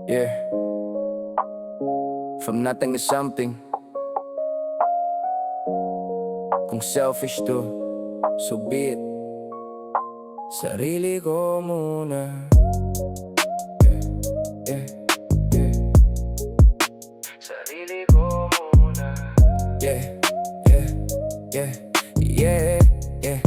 Yeah, from nothing to something. Kung selfish to, so be it. Sarili ko muna. Yeah, yeah, yeah. Sarili ko muna. Yeah, yeah, yeah, yeah, yeah,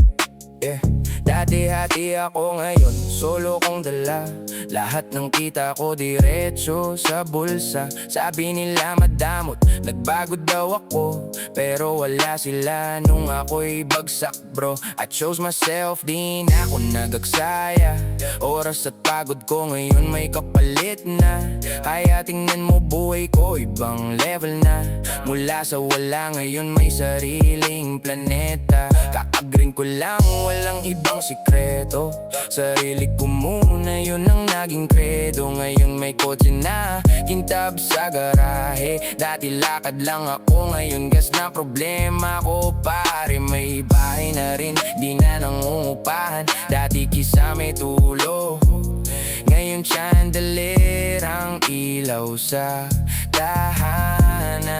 yeah. Dati-hati ako ngayon, solo kong dala. Lahat ng kita ko diretso sa bulsa. Sabi nila madamot, nagbago daw ako, pero wala sila nung ako'y bagsak bro. I chose myself, di na ako nagagsaya. Oras at pagod ko ngayon may kapalit na. Kaya tingnan mo buhay ko, ibang level na. Mula sa wala ngayon may sariling planeta. Kakagring ko lang, walang ibang sikreto. Sarili ko muna, yun ang naging kredo. Ngayon may kotse na, kintab sa garahe. Dati lakad lang ako, ngayon gas na problema ko. Pare may bahay na rin, di na nangungupahan. Dati kisame tulo, ngayon chandelier ang ilaw sa tahanan.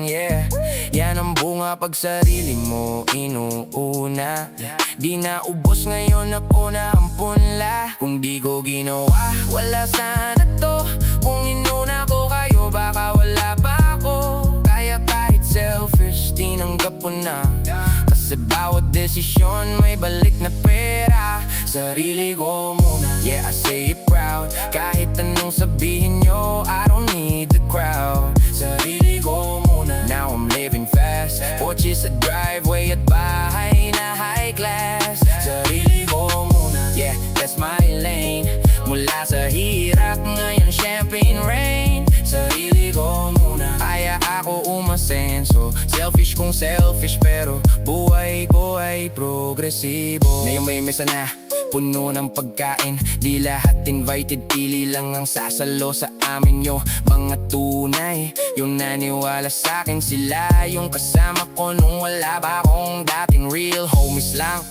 Yeah, yan ang bunga pag sarili mo inuuna. Di na ubos ngayon ako na ang punla. Kung di ko ginawa, wala sana to. Kung inuna ko kayo, baka wala pa ako. Kaya kahit selfish, tinanggap ko na. Kasi bawat desisyon may balik na pera. Sarili ko muna, yeah I say it proud. Kahit anong sabihin nyo, I don't need the crowd. Sarili ko muna, now I'm living fast. Kotse sa driveway at bahay na high class. Sarili ko muna, yeah that's my lane. Mula sa hirap, ngayon champagne rain. Sarili ko muna, kaya ako umasenso. Selfish kung selfish, pero buhay ko ay progresibo. Ngayon may mesa na, puno ng pagkain. Di lahat invited, pili lang ang sasalo sa amin yo. Mga tunay, yung naniwala sa'kin, sila yung kasama ko nung wala ba akong dating real homies lang.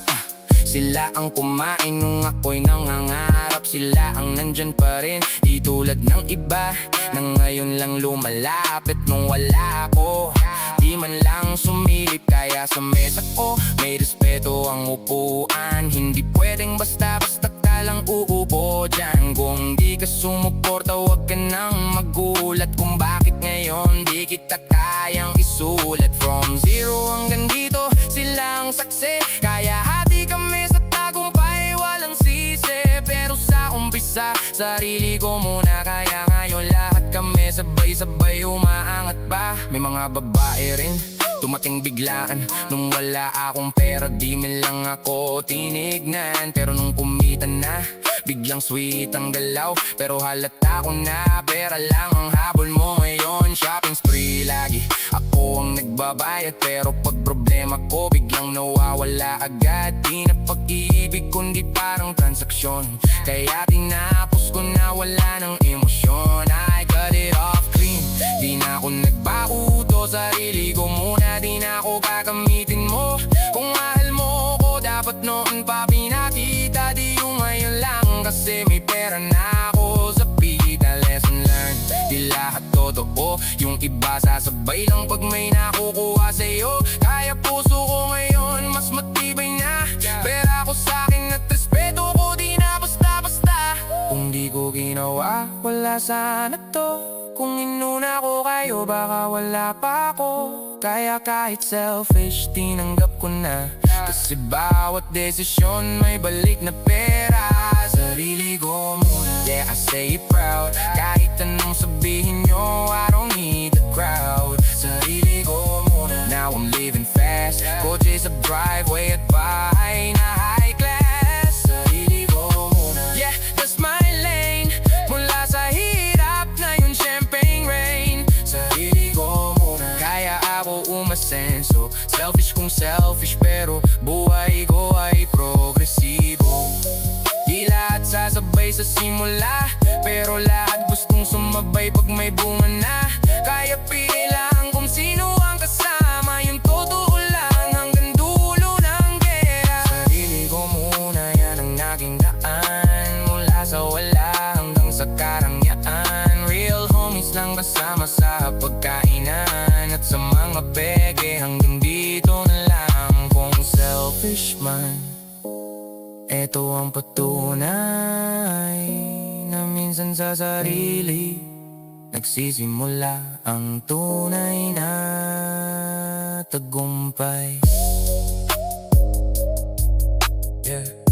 Sila ang kumain nung ako'y nangangarap. Sila ang nandyan pa rin, di tulad ng iba na ngayon lang lumalapit nung wala ako. Di man lang sumilip, kaya sa mesa ko may respeto ang upuan. Hindi pwedeng basta-basta ka lang uupo dyan. Kung di ka sumuporta, wag ka nang magulat kung bakit ngayon di kita kayang isulat. From zero hanggang dito, sila ang saksi. Kaya hati kami sa tagumpay, walang sisi. Pero sa umpisa, sarili ko muna. Kaya ngayon lahat kami sabay-sabay umaangat pa. May mga babae rin tumating biglaan. Nung wala akong pera, di man lang ako tinignan. Pero nung kumita na, biglang sweet ang galaw. Pero halata ko na, pera lang ang habol mo ngayon. Shopping spree lagi, ako ang nagbabayad. Pero pag problema ko, biglang nawawala agad. Di na pag-ibig, kundi parang transaksyon. Kaya tinapos ko na, wala ng emosyon. I cut it off clean, di na ako nagbauto. Sarili ko muna, di na ako gagamitin mo. Kung mahal mo ko, dapat noon pa pinakita. Di yung ngayon lang, kasi may pera na ako sa pita. Lesson learned, di lahat totoo. Yung iba sasabay lang pag may nakukuha sa'yo. Kaya puso ko ngayon mas matibay na. Pera ko sa'kin at respeto ko, di na basta-basta. Kung di ko ginawa, wala sana to. Kung inuna ko kayo, baka wala pa ako. Kaya kahit selfish, tinanggap ko na. Kasi bawat desisyon may balik na pera. Sarili ko muna, yeah I say it proud. Kahit anong sabihin nyo, I don't need the crowd. Sarili ko muna, now I'm living fast. Kotse sa driveway at bahay na high class. Sarili ko muna, yeah that's my lane. Mula sa hirap, ngayon champagne rain. Sarili ko muna, kaya ako umasenso. Selfish kung selfish, pero buhay ko ay progresibo. Di lahat sasabay sa simula, pero lahat gustong sumabay pag may bunga na. Kaya pili lang kung sino ang kasama, yung totoo lang hanggang dulo ng gera. Sarili ko muna, yan ang naging daan. Mula sa wala hanggang sa karangyaan. lang kasama sa pagkainan at sa mga pege. Hanggang dito na lang. Kung selfish man, eto ang patunay na minsan sa sarili nagsisimula ang tunay na tagumpay. Yeah.